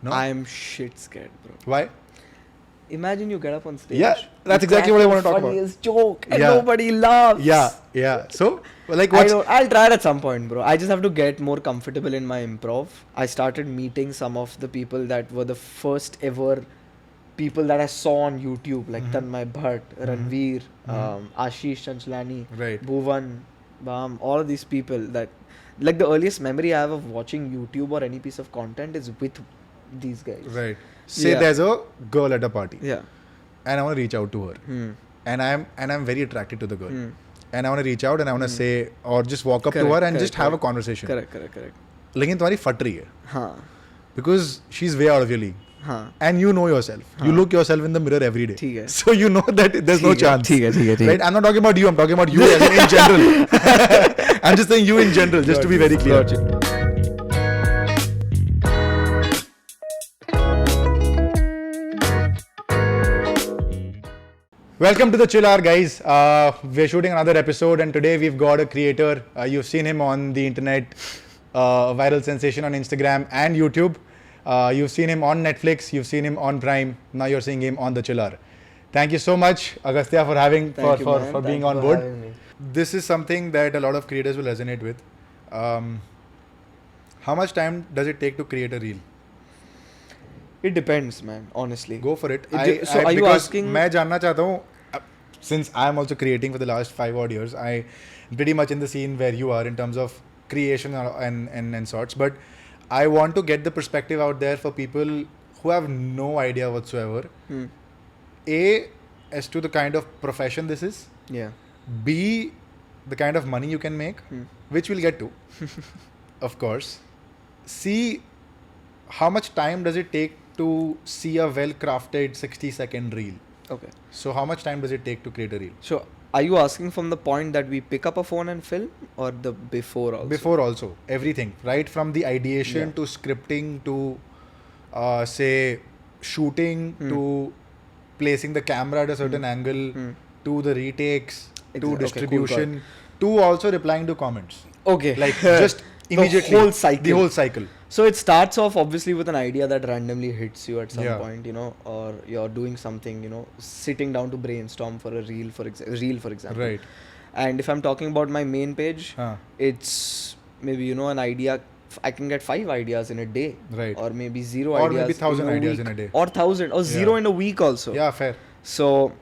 No? I'm shit scared, bro. Why? Imagine you get up on stage. Yeah, that's you exactly crack what I the want to talk about. funniest joke and Yeah. nobody laughs. Yeah. So, like, what's... I'll try it at some point, bro. I just have to get more comfortable in my improv. I started meeting some of the people that were the first ever people that I saw on YouTube, like Tanmay Bhatt, Ranveer, Ashish Chanchlani, Right. Bhuvan Bam, all of these people that, like, the earliest memory I have of watching YouTube or any piece of content is with these guys. Right. Say Yeah. there's a girl at a party Yeah. and I want to reach out to her. And I'm very attracted to the girl. And I want to reach out and I want to say, or just walk up to her and just have a conversation. Correct. लेकिन तुम्हारी फट रही है. हाँ. Because she's way out of your league. हाँ. And you know yourself. You look yourself in the mirror every day. ठीक है. So you know that there's no chance. ठीक है. Right? I'm not talking about you. I'm talking about you as in general. I'm just saying you in general, just to be very clear. Welcome to the Chill Hour, guys. We're shooting another episode, and today we've got a creator. You've seen him on the internet, viral sensation on Instagram and YouTube. You've seen him on Netflix. You've seen him on Prime. Now you're seeing him on the Chill Hour. Thank you so much, Agasthya, for being on board. This is something that a lot of creators will resonate with. How much time does it take to create a reel? It depends, man. Honestly. Go for it. So are you asking? मैं जानना चाहता हूँ, since I am also creating for the last 5 odd years, I pretty much in the scene where you are in terms of creation and sorts. But I want to get the perspective out there for people who have no idea whatsoever. A, as to the kind of profession this is. Yeah. B, the kind of money you can make, which we'll get to, of course. C, how much time does it take to see a well-crafted 60-second reel? Okay. So how much time does it take to create a reel? So are you asking from the point that we pick up a phone and film, or the before also? Before also. Everything. Right from the ideation to scripting to, say, shooting to placing the camera at a certain angle to the retakes to distribution to also replying to comments. Okay. Like just immediately. The whole cycle. cycle. So it starts off obviously with an idea that randomly hits you at some point, or you're doing something, sitting down to brainstorm for a reel, for example. Right. And if I'm talking about my main page, it's maybe, an idea. I can get 5 ideas in a day. Right. Or maybe 0 Or ideas. maybe 1,000 ideas week, in a day. Or 1,000 or 0 in a week also. Yeah, fair. So,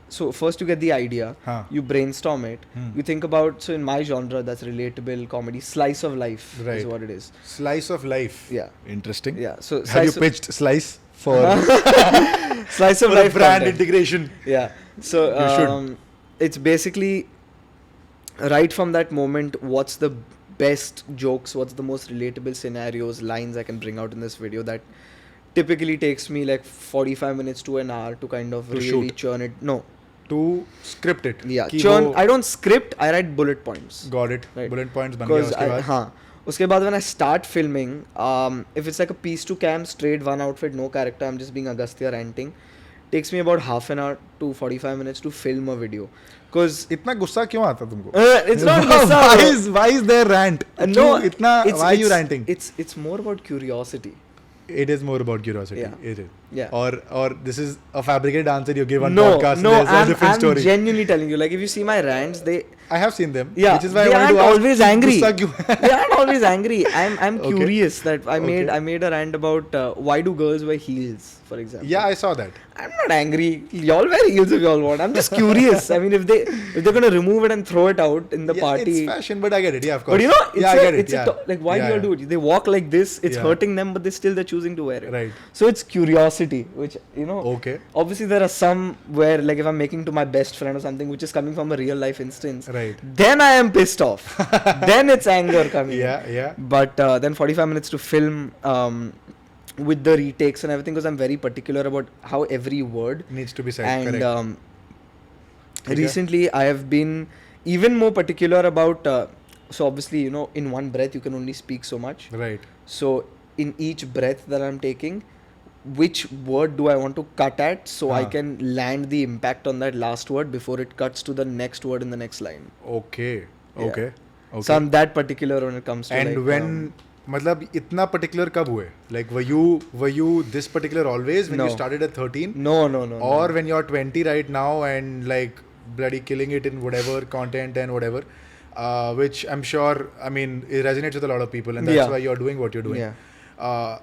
so first you get the idea, you brainstorm it, you think about, so in my genre, that's relatable comedy, slice of life is what it is. Slice of life. Yeah. Interesting. Yeah. So have you pitched Slice for slice of for life brand content. integration? Yeah. So it's basically right from that moment, what's the best jokes, what's the most relatable scenarios, lines I can bring out in this video that typically takes me like 45 minutes to an hour to kind of really churn it. No. To script it. Yeah. Churn. I don't script, I write bullet points. Got it. Right. Bullet points ban gaya uske baad. Uske baad when I start filming, if it's like a piece to cam, straight one outfit, no character, I'm just being Agasthya ranting, takes me about half an hour to 45 minutes to film a video. Because इतना गुस्सा क्यों आता तुमको? It's not gussa. Why is there rant? No, why are you ranting? It's more about curiosity. It is more about curiosity. Yeah. It is. Yeah. Or this is a fabricated answer you give on podcast. No, there's a different story. I'm genuinely telling you. Like, if you see my rants, I have seen them. Yeah, Which is why they I wanted aren't to ask, always angry. गुस्सा क्यों? They aren't always angry. I'm Okay. curious that I made a rant about why do girls wear heels, for example. Yeah, I saw that. I'm not angry. Y'all wear heels if y'all want. I'm just curious. I mean, if they're gonna remove it and throw it out in the party. It's fashion, but I get it. Yeah, of course. But I get it. like, why do y'all do it? They walk like this. It's hurting them, but they're choosing to wear it. Right. So it's curiosity, which Okay. Obviously, there are some where, like, if I'm making to my best friend or something, which is coming from a real life instance, Right. then I am pissed off. Then it's anger coming. Yeah. But then 45 minutes to film with the retakes and everything, because I'm very particular about how every word Needs to be said. and Correct. recently I have been even more particular about so obviously in one breath you can only speak so much, Right. so in each breath that I'm taking, which word do I want to cut at so I can land the impact on that last word before it cuts to the next word in the next line. Okay. So I'm that particular when it comes to And like, when मतलब इतना particular कब हुए? Like were you this particular always when No. you started at 13? No. Or when you're 20 right now and like bloody killing it in whatever content and whatever, which I'm sure, I mean, it resonates with a lot of people, and that's why you're doing what you're doing. Yeah.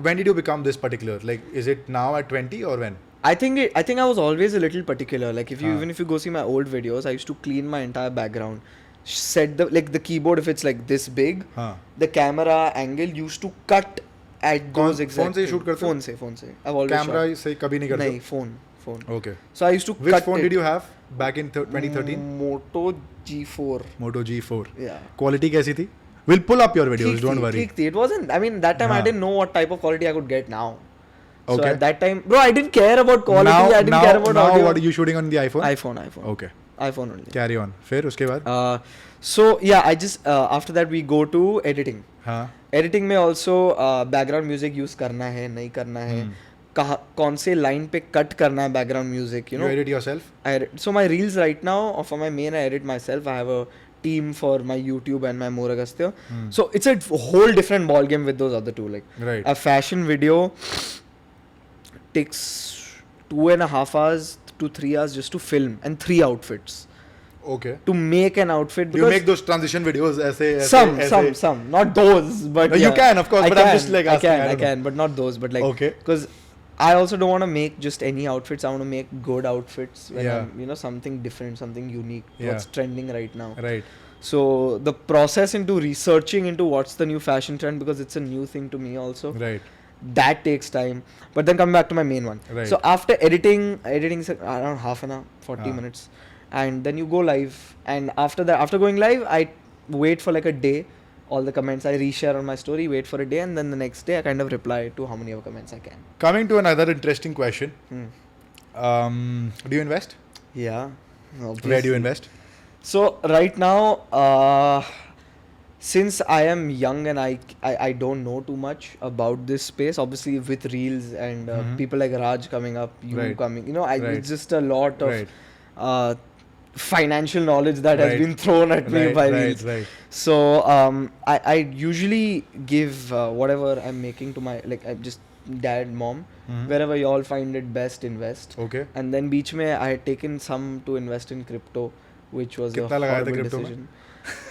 When did you become this particular? Like, is it now at 20 or when? I think I was always a little particular. Like even if you go see my old videos, I used to clean my entire background, set the keyboard if it's like this big, the camera angle used to cut at those exact. phone से shoot करते हो? phone से. I've always Camera से कभी नहीं करते? नहीं, phone. Okay. So I used to Which cut phone it. did you have back in 2013? Moto G4. Moto G4. Yeah. Quality कैसी थी? We'll pull up your videos, don't worry. ठीक थी. It wasn't. I mean, that time I didn't know what type of quality I could get now. So Okay. at that time, bro, I didn't care about quality. I didn't care about now audio. what are you shooting on the iPhone? iPhone. Okay. iPhone only. Carry on. फिर उसके बाद? So yeah, I just after that we go to editing. हाँ. Editing में also background music use करना है, नहीं करना है. कौन से line पे cut करना है background music, you know. You edit yourself? So my reels right now, or for my main, I edit myself. I have a team for my YouTube and my More Agasthya. So it's a whole different ball game with those other two. Like a fashion video takes 2.5 hours to 3 hours just to film, and 3 outfits. Okay. To make an outfit. Do you make those transition videos? Some, not those, but no, you can, of course. But I'm just like asking. I can, but not those. But like, okay. Because I also don't want to make just any outfits. I want to make good outfits. When I'm, something different, something unique. What's trending right now. Right. So the process into researching into what's the new fashion trend, because it's a new thing to me also. Right. That takes time. But then come back to my main one. Right. So after editing is around half an hour, 40 minutes. And then you go live. And after that, after going live, I wait for like a day. All the comments I reshare on my story, wait for a day, and then the next day I kind of reply to how many of comments I can. Coming to another interesting question. Do you invest? Yeah. Obviously. Where do you invest? So right now, since I am young and I don't know too much about this space, obviously with reels and people like Raj coming up, you coming, it's just a lot of financial knowledge that has been thrown at me by reels. So I usually give whatever I'm making to my, like, I just dad, mom, wherever you all find it best, invest. Okay. And then beach mein I had taken some to invest in crypto, which was a horrible decision.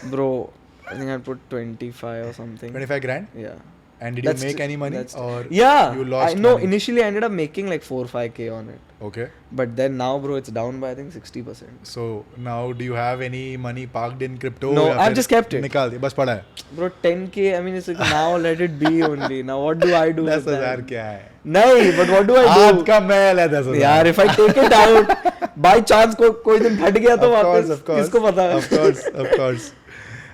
Bro, I think I put 25 or something. 25 grand? Yeah. And did you make any money? Or yeah. You lost No, money? Initially I ended up making like 4-5k on it. Okay. But then now, bro, it's down by I think 60%. So now do you have any money parked in crypto? No, I've just kept it. Nikal diya, bas pada hai. Bro, 10k, I mean, it's like now let it be only. Now what do I do with that? 10,000 kya hai? No, but what do I do? Aap ka mail hai 10,000. यार, if I take it out, by chance कोई दिन फट गया तो वापस किसको पता है? Of course.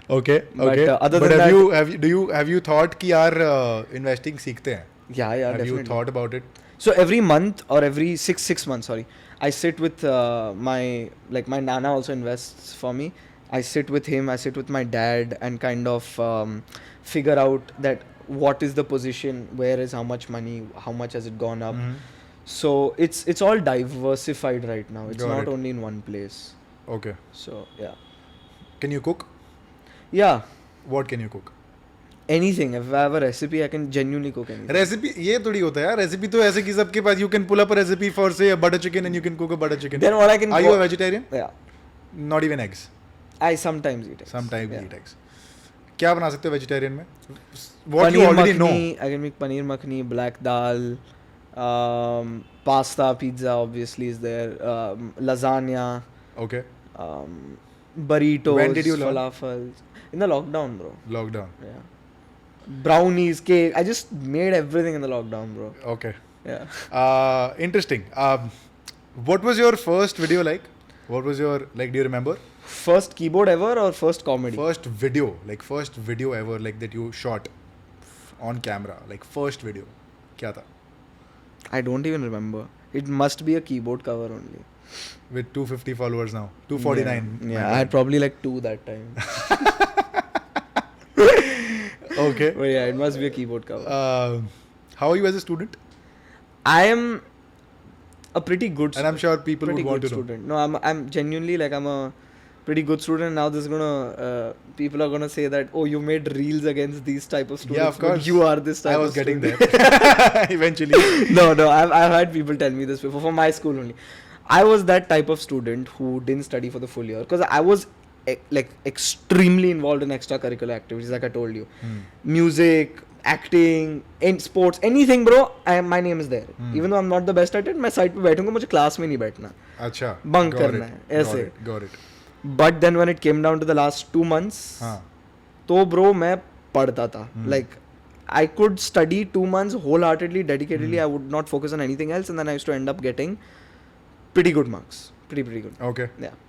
Okay. But other but than have you thought कि यार investing सीखते हैं? Yeah, have definitely. you thought about it? So every month or every six months, I sit with my nana also invests for me. I sit with him, I sit with my dad and kind of figure out that what is the position, where is how much money, how much has it gone up. So it's all diversified right now. It's not only in one place. Okay. So yeah. Can you cook? Yeah. What can you cook? Anything. If I have a recipe, I can genuinely cook anything. Recipe? ये थोड़ी होता है यार. Recipe तो ऐसे कि सबके पास. You can pull up a recipe for say a butter chicken and you can cook a butter chicken. Then what I can. Are you a vegetarian? Yeah. Not even eggs. I sometimes eat eggs. Sometimes eat eggs. क्या बना सकते हो vegetarian में? What you already know. I can make paneer makhni, black dal, pasta, pizza obviously is there, lasagna. Okay. Burritos. When did you learn? Falafels. In the lockdown, bro. Lockdown. Yeah. Brownies, cake. I just made everything in the lockdown, bro. Okay. Yeah. Interesting. What was your first video like? What was your, like, do you remember? First keyboard ever or first comedy? First video. Like, first video ever, like, that you shot on camera. Like, first video. Kya tha? I don't even remember. It must be a keyboard cover only. With 250 followers now. 249. Yeah, I had probably like 2 that time. Okay. But yeah, it must be a keyboard cover. How are you as a student? I am a pretty good student. And I'm sure people would want to know. No, I'm genuinely like I'm a pretty good student. Now this is gonna people are gonna say that, oh, you made reels against these type of students. Yeah, of course. But you are this type. I was of getting student. there eventually. No, I've had people tell me this before from my school only. I was that type of student who didn't study for the full year because I was like extremely involved in extracurricular activities, like I told you, music, acting, in sports, anything, bro. My name is there. Even though I'm not the best at it, मैं side पे बैठूंगा, मुझे class में नहीं बैठना. अच्छा. Bunk करना है, ऐसे. Got it. But then when it came down to the last 2 months, तो bro मैं पढ़ता था. Like I could study 2 months wholeheartedly, dedicatedly. I would not focus on anything else, and then I used to end up getting pretty good marks. Pretty good. Okay. Yeah.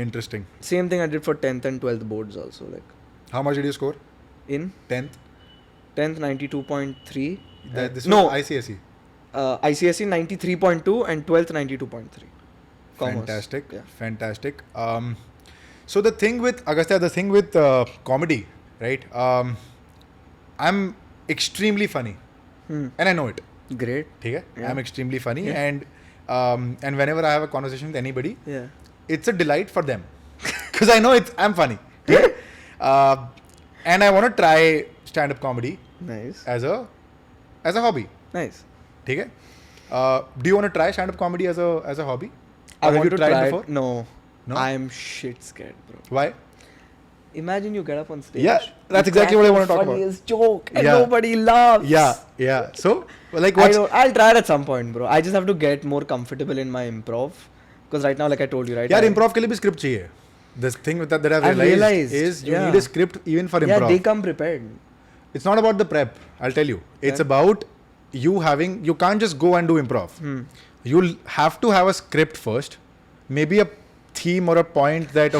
Interesting. Same thing I did for 10th and 12th boards also. Like How much did you score? in 10th? 10th 92.3. This was no, ICSE. ICSE 93.2 and 12th 92.3. Commerce. Fantastic. Yeah. Fantastic. So the thing with Agasthya, comedy, right? I'm extremely funny, and I know it. Great. ठीक है? Yeah. I'm extremely funny, Yeah. and whenever I have a conversation with anybody, Yeah. it's a delight for them because I know I'm funny. ठीक है? And I want to try stand-up comedy Nice. as a hobby. Nice. ठीक है? Do you want to try stand-up comedy as a hobby? I Or have want you to tried try before? it. No. No? I'm shit scared, bro. Why? Imagine you get up on stage. Yeah, that's you exactly crack what I the want to talk about. funniest joke and Yeah. nobody laughs. Yeah. So, like, what's I'll try it at some point, bro. I just have to get more comfortable in my improv. Because right now, like I told you, right? यार improv के लिए भी script चाहिए. The thing with that I've I've realized realized, is you yeah. need a script even for Yeah, improv. they come prepared. It's not about the prep. I'll tell you. It's Yeah. about you can't just go and do improv. You'll have to have a script first. Maybe a theme or a point that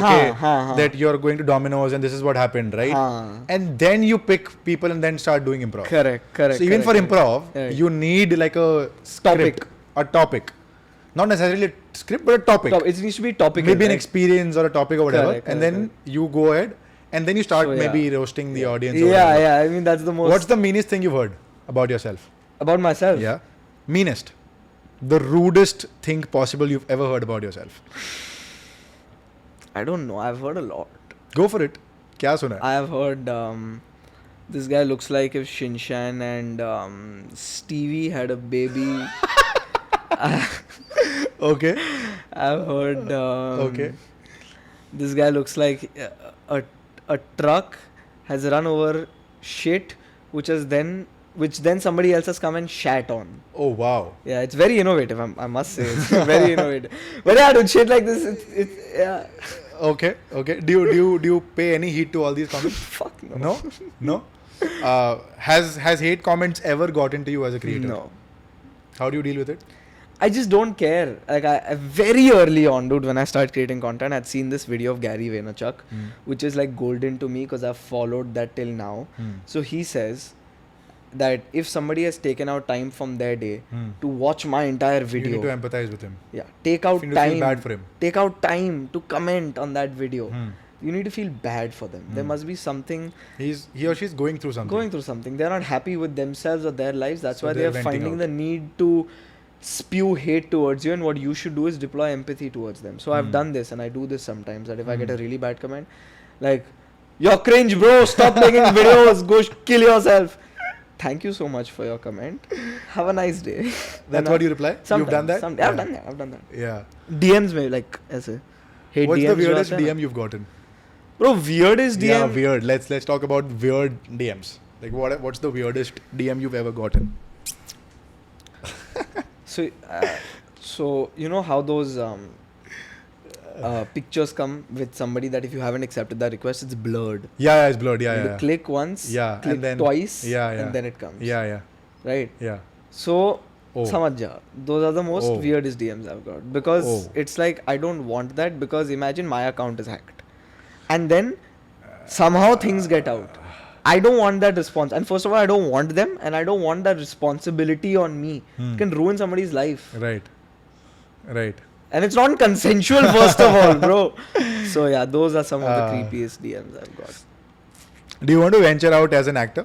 that you're going to Domino's and this is what happened, right? And then you pick people and then start doing improv. Correct. So even for improv, Right. you need like a script, a topic. Not necessarily a script, but a topic. It needs to be topical. Maybe an right? experience or a topic or whatever. Correct, and then you go ahead and then you start So, maybe yeah. roasting the audience. Or Yeah. whatever. I mean, that's the most. What's the meanest thing you've heard about yourself? About myself? Yeah. Meanest. The rudest thing possible you've ever heard about yourself. I don't know. I've heard a lot. Go for it. क्या सुना है? I have heard this guy looks like if Shinshan and Stevie had a baby. Okay. I've heard Okay. this guy looks like a truck has run over shit which then somebody else has come and shat on. Oh wow. Yeah, it's very innovative. I must say, it's very innovative. But yeah, dude, shit like this, it's yeah. Okay. Do you pay any heed to all these comments? Fuck no. No. Has hate comments ever gotten to you as a creator? No. How do you deal with it? I just don't care. Like I very early on, dude, when I started creating content, I'd seen this video of Gary Vaynerchuk, which is like golden to me because I've followed that till now. So he says that if somebody has taken out time from their day to watch my entire video, You need to empathize with him. yeah, take out You need to feel time. bad for him. Take out time to comment on that video. You need to feel bad for them. There must be something He or she's going through something. They're not happy with themselves or their lives. That's So why they're they're venting finding out. the need to spew hate towards you, and what you should do is deploy empathy towards them. So I've done this, and I do this sometimes, that if I get a really bad comment, like, you're cringe, bro, stop making videos, go kill yourself. Thank you so much for your comment. Have a nice day. That's what you reply? You've done that? I've done that. Yeah. DMs में like ऐसे. Hate What's DMs the जो weirdest आते हैं ना. DM you've gotten? Bro, weirdest DM. Yeah, weird. Let's talk about weird DMs. Like what's the weirdest DM you've ever gotten? So you know how those pictures come with somebody that if you haven't accepted that request, it's blurred. Yeah, it's blurred. Yeah, You yeah. click once, Yeah, click and then twice, yeah. and then it comes. Yeah. Right? Yeah. So, Oh. samajh ja. Those are the most Oh. weirdest DMs I've got. Because Oh. it's like, I don't want that, because imagine my account is hacked. And then somehow things get out. I don't want that response. And first of all, I don't want them, and I don't want that responsibility on me. It can ruin somebody's life. Right. And it's not consensual, first of all, bro. So yeah, those are some of the creepiest DMs I've got. Do you want to venture out as an actor?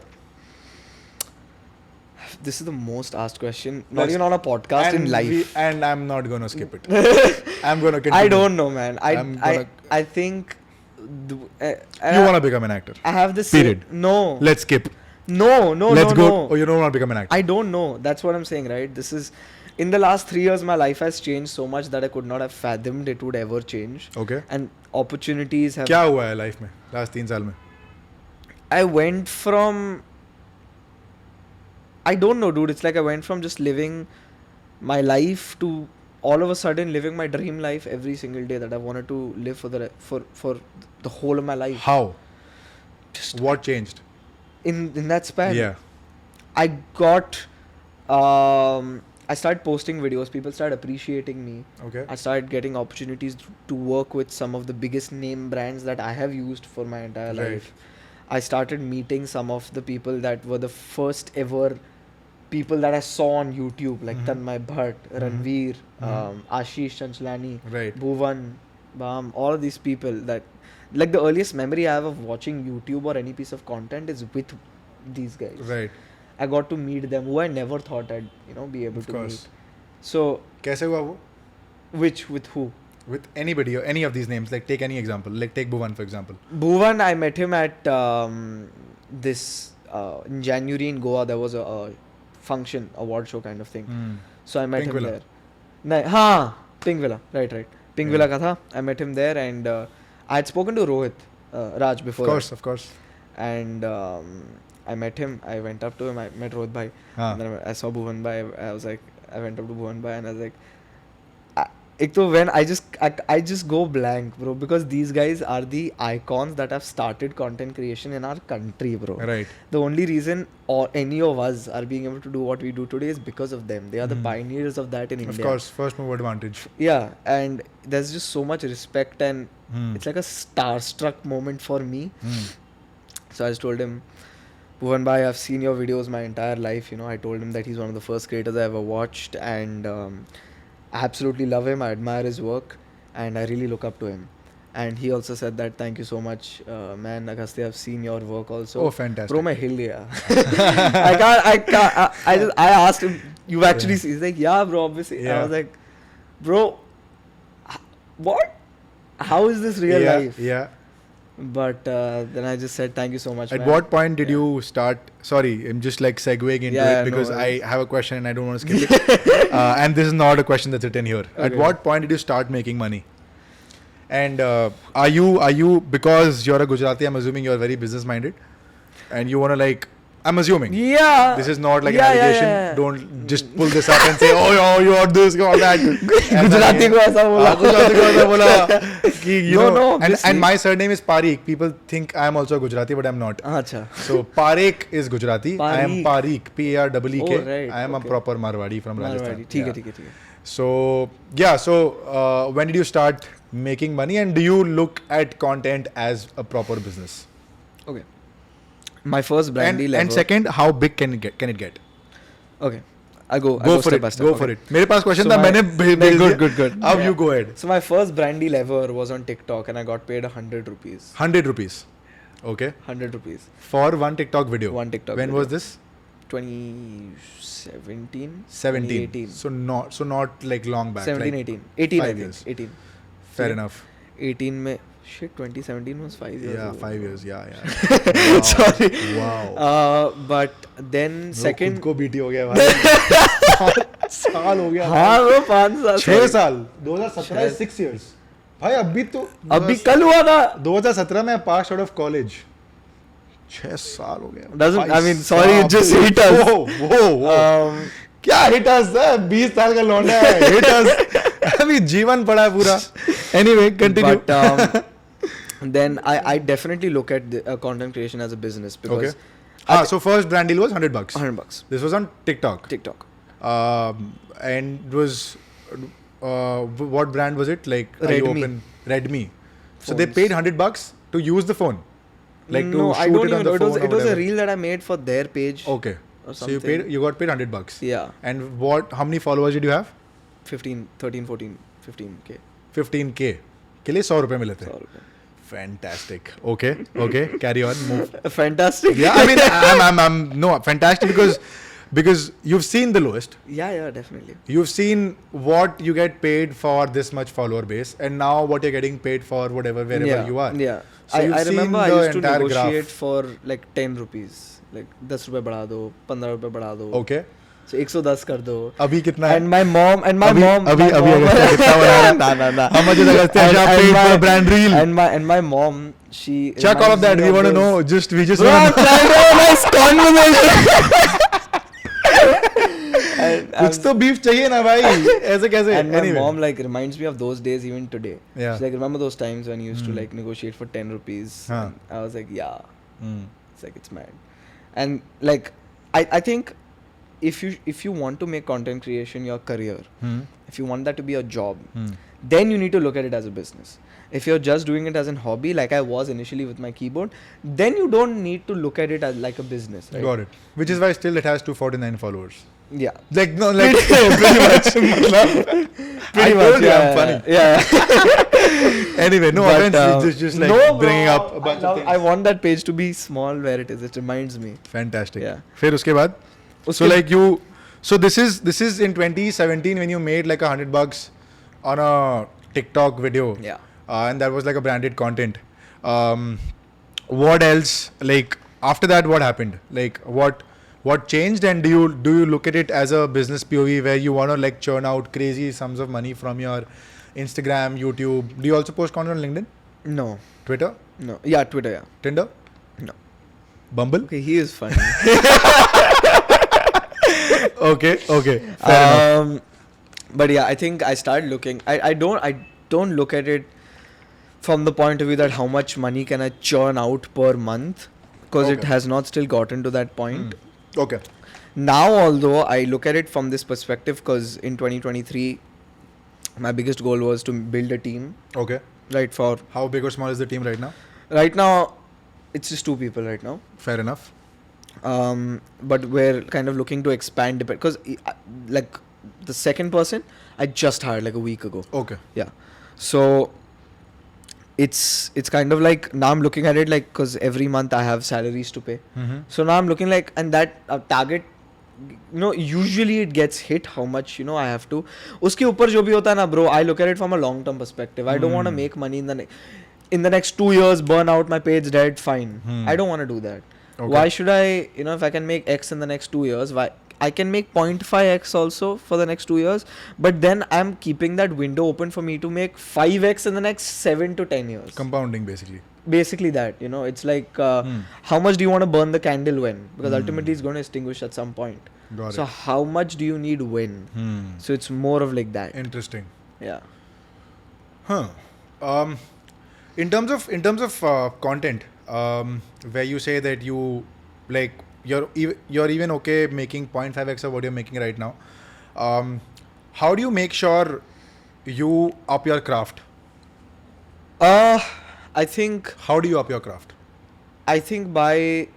This is the most asked question, not even on a podcast, in life. And I'm not going to skip it. I'm gonna continue. I don't know, man. I think You wanna become an actor? I have this. Period. No. Let's skip. No. Let's go. No. Oh, you don't want to become an actor? I don't know. That's what I'm saying, right? This is. In the last 3 years, my life has changed so much that I could not have fathomed it would ever change. Okay. And opportunities have. क्या हुआ है life में last 3 साल में? I went from. I don't know, dude. It's like I went from just living my life to all of a sudden living my dream life every single day that I wanted to live for the whole of my life. How? Just What changed? in that span. Yeah. I got. I started posting videos. People started appreciating me. Okay. I started getting opportunities to work with some of the biggest name brands that I have used for my entire Right. life. I started meeting some of the people that were the first ever people that I saw on YouTube, like Tanmay Bhatt, Ranveer, Ashish Chanchlani, Right. Bhuvan Bam, all of these people that, like, the earliest memory I have of watching YouTube or any piece of content is with these guys. Right. I got to meet them who I never thought I'd, be able Of to course. meet. So, कैसे हुआ वो? with who? With anybody or any of these names, like take any example, like take Bhuvan for example. Bhuvan, I met him at this in January in Goa. There was a function, award show kind of thing. So I met Pink him Villa. there. No, Pink Villa, right. Pink Yeah. Villa ka tha. I met him there, and I had spoken to Rohit Raj before. Of course. And I met him. I went up to him. I met Rohit bhai. हाँ. And then I saw Bhuvan bhai. I was like, I went up to Bhuvan bhai and I was like, एक तो when I just go blank, bro, because these guys are the icons that have started content creation in our country, bro. Right. The only reason or any of us are being able to do what we do today is because of them. They are the pioneers of that in India. Of course, first move advantage. Yeah, and there's just so much respect, and it's like a starstruck moment for me. So I just told him, Bhuvan bhai, I've seen your videos my entire life. I told him that he's one of the first creators I ever watched, and I absolutely love him. I admire his work, and I really look up to him. And he also said that, thank you so much, man, Agasthya, I've seen your work also. Oh, fantastic. Bro, मैं हिल गया. I asked him, you've actually seen? He's like, yeah, bro, obviously. Yeah. I was like, bro, what? How is this real life? Yeah. But then I just said, thank you so much, At man. what point did you start? Sorry, I'm just like segueing into Yeah, it because no I have a question and I don't want to skip it. And this is not a question that's written here. At Okay. what point did you start making money? And are you because you're a Gujarati, I'm assuming you're very business minded, and you want to like. I'm assuming. Yeah. This is not like Yeah, an yeah, allegation. yeah. Don't just pull this up and say, oh, you're this, you're that. Gujarati को ऐसा बोला. Gujarati को ऐसा बोला. कि, you No, know, no, and obviously. my surname is Pareek. People think I am also a Gujarati, but I'm not. अच्छा. So Pareek is Gujarati. I am Pareek. Pareek. P-A-R-E-E-K. Oh, right, I am okay. a proper Marwadi from Rajasthan. Marwari. ठीक है, Yeah. ठीक है, ठीक है. So yeah. So when did you start making money, and do you look at content as a proper business? Okay. My first brandy level. And second, how big can it get? Okay. I'll go Go for step it. by step. Go Okay. for it. मेरे पास question So था my- मैंने भेज दिया. Good. Now Yeah. you go ahead. So my first brandy lever was on TikTok, and I got paid 100 rupees. 100 rupees. Okay. 100 rupees. For one TikTok video. One TikTok When video. was this? 2017. 17. 2018. So not like long back. 17, like 18. 18, 5 I think. years. 18. Fair So, enough. 18 में shit 2017 was 5 years Yeah, ago. 5 years. Yeah. Wow. Sorry. Wow. But then second खुद को BT हो गया भाई. 5 साल हो गया. हाँ वो 5 साल 6 साल. 2017 is 6 years. भाई अभी तो अभी कल हुआ था. 2017 में पास आउट ऑफ कॉलेज. 6 साल हो गया. Doesn't- भाई I mean, sorry, it just साहब. hit us. वो. क्या हिट अस है? 20 साल का लौंडा है. Hit us. अभी जीवन पड़ा है पूरा. Anyway, continue. But then I definitely look at the, content creation as a business because Okay. So first brand deal was $100. $100. This was on TikTok. TikTok. And it was what brand was it? Like are you Redmi. open Redmi. So they Phones. paid $100 to use the phone. Like to no, shoot I don't it on even the know. phone. It was a reel that I made for their page. Okay. Or So you something. got paid $100. Yeah. And how many followers did you have? 13, 14, 15k. 15K. के लिए 100 रुपए मिले थे. 100 रुपए. Fantastic. Okay. Carry on. Move. Fantastic. Yeah, I mean, I'm no fantastic because Because you've seen the lowest. Yeah, definitely. You've seen what you get paid for this much follower base, and now what you're getting paid for wherever you are. Yeah. So you've I seen remember I the used to entire negotiate graph. for like 10 rupees. Like 10 रुपए बढ़ा दो, 15 रुपए बढ़ा दो. Okay. So 110 कर दो. अभी कितना है? And my mom अभी Agastya कितना बना रहा है? Nah. How much is Agastya Shah paid for a brand reel? And my mom, she Chuck all of that. We want to know. We just Bro, want to know. trying to have a nice conversation. कुछ तो beef चाहिए ना भाई. ऐसे कैसे? And my Anyway. mom like reminds me of those days even today. Yeah. She's like, remember those times when you used to like negotiate for 10 rupees? Huh. And I was like, yeah. It's like, it's mad. And like, I think if you want to make content creation your career, if you want that to be a job, then you need to look at it as a business. If you're just doing it as a hobby, like I was initially with my keyboard, then you don't need to look at it as like a business. Right? Got it. Which is why still it has 249 followers. Yeah. Like no, like pretty much. Pretty much. Yeah, I'm funny. Yeah. Anyway, no But, offense. Just like no, bringing bro, up a bunch of things. I want that page to be small where it is. It reminds me. Fantastic. Yeah. फिर उसके बाद. So like you, so this is in 2017 when you made like $100 on a TikTok video. Yeah. And that was like a branded content. What else? Like after that, what happened? Like what changed? And do you look at it as a business POV where you want to like churn out crazy sums of money from your Instagram, YouTube? Do you also post content on LinkedIn? No. Twitter? No. Yeah, Twitter. Yeah. Tinder? No. Bumble? Okay, he is funny. Okay. Fair enough. But yeah, I think I started looking. I don't look at it from the point of view that how much money can I churn out per month, because it Okay. has not still gotten to that point. Okay. Now, although I look at it from this perspective, because in 2023, my biggest goal was to build a team. Okay. Right, for How big or small is the team right now? right now, it's just 2 people right now. Fair enough. But we're kind of looking to expand it, because like the second person I just hired like a week ago. Okay. Yeah. So it's kind of like now I'm looking at it like, because every month I have salaries to pay. So now I'm looking like, and that target, usually it gets hit how much I have to. उसके ऊपर जो भी होता है ना bro, I look at it from a long term perspective. I don't want to make money in the next 2 years, burn out, my page dead, fine. I don't want to do that. Okay. Why should I, if I can make X in the next 2 years, why I can make 0.5x also for the next 2 years, but then I'm keeping that window open for me to make 5x in the next 7 to 10 years. Compounding basically. Basically that, it's like how much do you want to burn the candle when? Because ultimately it's going to extinguish at some point. Got So it. how much do you need when? So it's more of like that. Interesting. Yeah. Huh. In terms of content, where you say that you like you're even okay making 0.5x of what you're making right now. How do you make sure you up your craft? I think How do you up your craft? by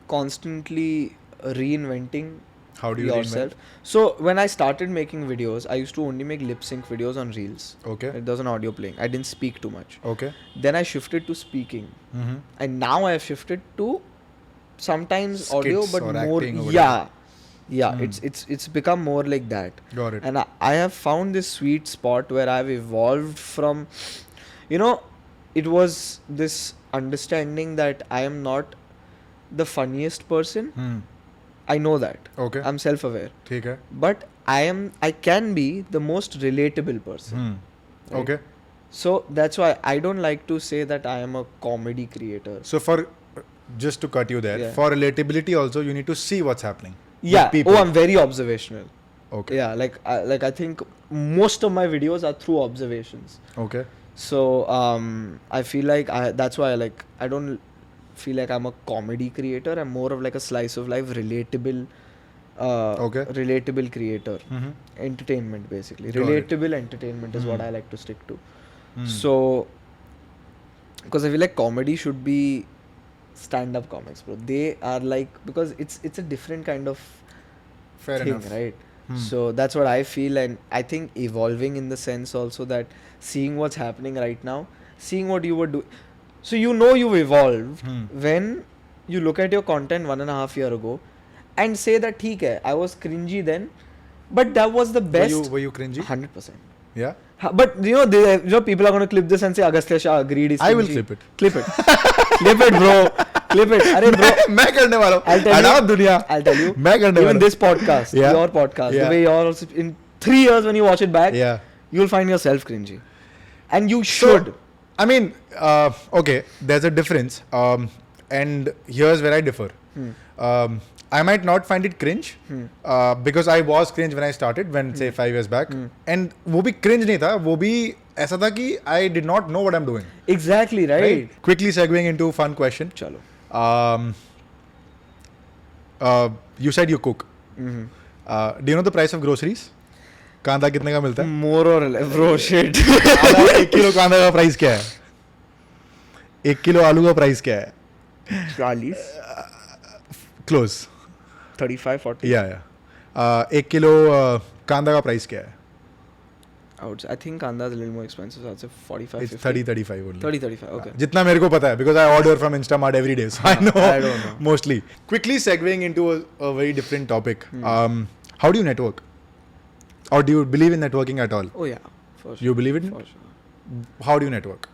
constantly reinventing How do you yourself. So when I started making videos, I used to only make lip sync videos on Reels. Okay. There was an audio playing. I didn't speak too much. Okay. Then I shifted to speaking, and now I have shifted to sometimes audio, Skits but or more. acting or Yeah. It's become more like that. Got it. And I have found this sweet spot where I've evolved from, it was this understanding that I am not the funniest person. I know that. Okay. I'm self-aware. ठीक है. But I can be the most relatable person. Right? Okay. So that's why I don't like to say that I am a comedy creator. So just to cut you there, Yeah. for relatability also you need to see what's happening. with Yeah. people. Oh, I'm very observational. Okay. Yeah. Like I think most of my videos are through observations. Okay. So I feel like that's why I don't feel like I'm a comedy creator. I'm more of like a slice of life relatable Okay. relatable creator. Mm-hmm. Entertainment basically. Got it. Relatable entertainment is what I like to stick to. So because I feel like comedy should be stand-up comics, bro. They are like, because it's a different kind of Fair thing, enough. right? So that's what I feel, and I think evolving in the sense also that seeing what's happening right now, seeing what you were doing. So you've evolved when you look at your content 1.5 years ago and say that ठीक है, I was cringy then, but that was the best. Were you cringy? 100%. Yeah. But people are going to clip this and say Agasthya Shah agreed. Is I will cringy. clip it. Clip it. Clip it, bro. Clip it. अरे bro. मैं करने वाला हूँ. I'll tell you. दुनिया. I'll tell you. मैं करने वाला Even हूँ. this podcast, your podcast, the way you're also in 3 years when you watch it back, you'll find yourself cringy, and you should. So, I mean, okay, there's a difference, and here's where I differ. I might not find it cringe because I was cringe when I started, say 5 years back, and वो भी cringe नहीं था, वो भी ऐसा था कि I did not know what I'm doing. Exactly right. Quickly segueing into a fun question. चलो. You said you cook. Do you know the price of groceries? कांदा कितने का मिलता है? More or less, bro, shit. 1 kilo कांदा का price क्या है? 1 किलो आलू का प्राइस क्या है? 40. Close. 35, 40. Yeah. 1 किलो कांदा का प्राइस क्या है? I think kanda is a little more expensive, so I'd say 45, It's 50. 30-35 only. 30-35, okay. जितना मेरे को पता है, because I order from Instamart every day, so I know. I don't know. Mostly. Quickly segueing into a very different topic. How do you network? Or do you believe in networking at all? Oh yeah, for sure. You believe in? For sure. How do you network?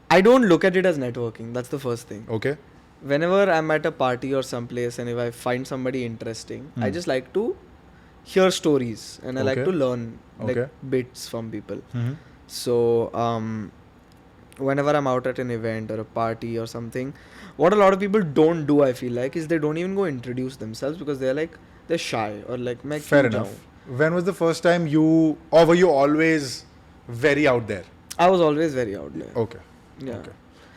I don't look at it as networking. That's the first thing. Okay. Whenever I'm at a party or someplace and if I find somebody interesting, I just like to hear stories and I like to learn like bits from people. So whenever I'm out at an event or a party or something, what a lot of people don't do, I feel like, is they don't even go introduce themselves because they're shy or like fair enough. When was the first time or were you always very out there? I was always very out there. Okay. Yeah. Okay.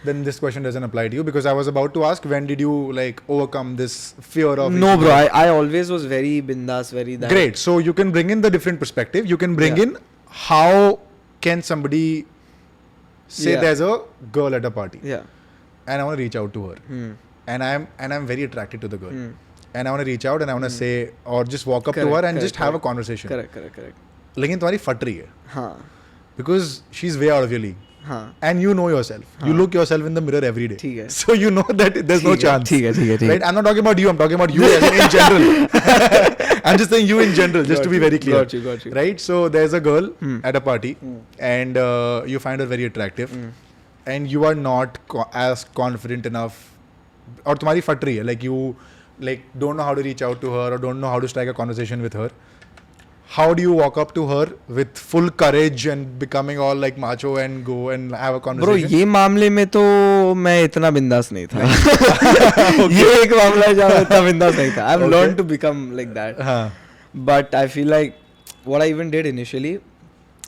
Then this question doesn't apply to you because I was about to ask, when did you like overcome this fear of... No bro, I always was very bindas, very that. Great. So you can bring in the different perspective. You can bring in how can somebody say there's a girl at a party. Yeah. And I want to reach out to her. And I'm very attracted to the girl. And I want to reach out and I want to say or just walk up to her and just have a conversation. Correct. लेकिन तुम्हारी फट रही है. हाँ. Because she's way out of your league. हाँ. And you know yourself. You look yourself in the mirror every day. ठीक है. So you know that there's no chance. ठीक है. Right? I'm not talking about you. I'm talking about you as in general. I'm just saying you in general, just to be very clear. Got you. Right? So there's a girl at a party and you find her very attractive and you are not as confident enough और तुम्हारी फट रही है. Like you don't know how to reach out to her or don't know how to strike a conversation with her. How do you walk up to her with full courage and becoming all like macho and go and have a conversation? Bro, ये मामले में तो मैं इतना बिंदास नहीं था. ये एक मामला है जहाँ मैं इतना बिंदास नहीं था. I've learned to become like that. But I feel like what I even did initially,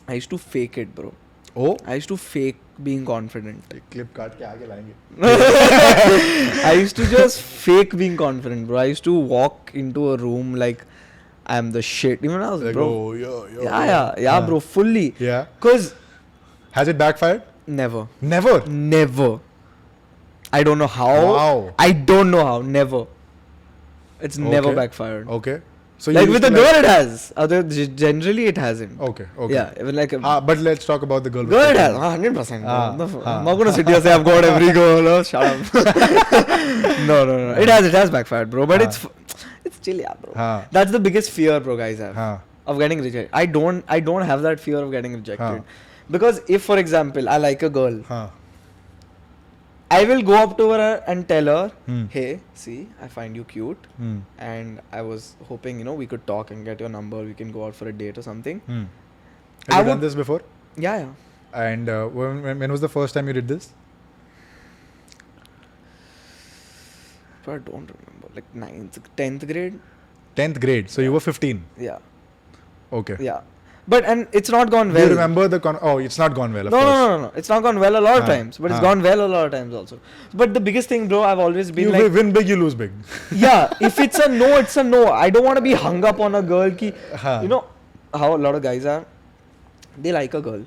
I used to fake it, bro. Oh? I used to fake being confident. Clip काट के आगे लाएंगे. I used to just fake being confident, bro. I used to walk into a room like I'm the shit. Even I was, like, bro. Oh, yeah, bro, fully. Yeah. Cause has it backfired? Never. I don't know how. Wow. I don't know how. Never. It's never backfired. Okay. So like with a girl, it has. Generally, it hasn't. Okay. Yeah, even like. But let's talk about the girl. Girl, it has 100%. I'm not gonna sit here and say I've got every girl. Oh, shut up. No. It has backfired, bro. But it's chill, yeah, bro. That's the biggest fear, bro, guys have of getting rejected. I don't have that fear of getting rejected because if, for example, I like a girl. I will go up to her and tell her, hey, see, I find you cute and I was hoping, we could talk and get your number. We can go out for a date or something. Have you done this before? Yeah. And when was the first time you did this? I don't remember. Like 9th, 10th grade. 10th grade. So you were 15? Yeah. Okay. Yeah. And it's not gone well. Do you remember it's not gone well, of course. No. It's not gone well a lot of times. But it's gone well a lot of times also. But the biggest thing, bro, I've always been you win big, you lose big. Yeah. If it's a no, it's a no. I don't want to be hung up on a girl ki, you know how a lot of guys are. They like a girl.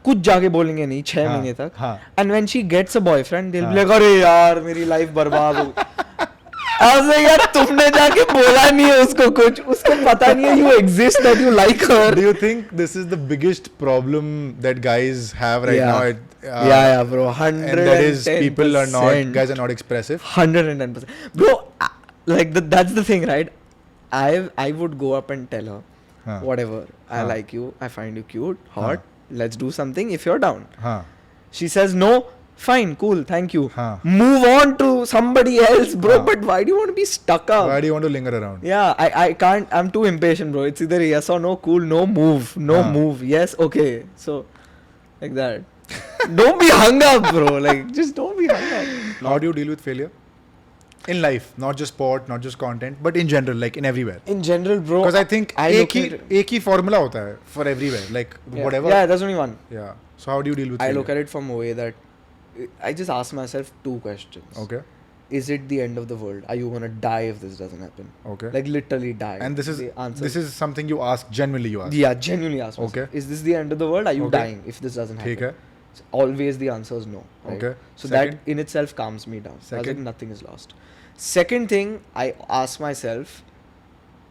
कुछ जाके बोलेंगे नहीं 6 महीने तक. And when she gets a boyfriend, they'll be like, अरे यार मेरी life बर्बाद हो. ऐसे यार तुमने जाके बोला नहीं है उसको पता नहीं है you exist, that you like her. Do you think this is the biggest problem that guys have right now? Yeah, bro. 110%. And that is guys are not expressive. 110%. Bro, like that's the thing, right? I would go up and tell her, Huh. whatever, I Huh. like you, I find you cute, hot, let's do something if you're down. Huh. She says no, fine, cool, thank you. Huh. Move on to somebody else, bro. Huh. But why do you want to be stuck up? Why do you want to linger around? Yeah, I can't. I'm too impatient, bro. It's either yes or no, cool, no move, no Huh. move, yes, okay. So, like that. Don't be hung up, bro. Like, just don't be hung up. How do you deal with failure? In life, not just sport, not just content, but in general, like in everywhere. In general, bro. Because I think I एक look he at- एक ही formula होता है for everywhere, like Yeah. whatever. Yeah, there's only one. Yeah. So how do you deal with I failure? look at it from a way that I just ask myself two questions. Okay. Is it the end of the world? Are you gonna die if this doesn't happen? Okay. Like literally die. And this is the answer. this is something you ask genuinely. You ask. Yeah, genuinely ask myself. Okay. Is this the end of the world? Are you Okay. dying if this doesn't happen? ठीक है. Always the answer is no. Right? Okay. So Second? that in itself calms me down. I was like, Second? nothing is lost. Second thing, I ask myself,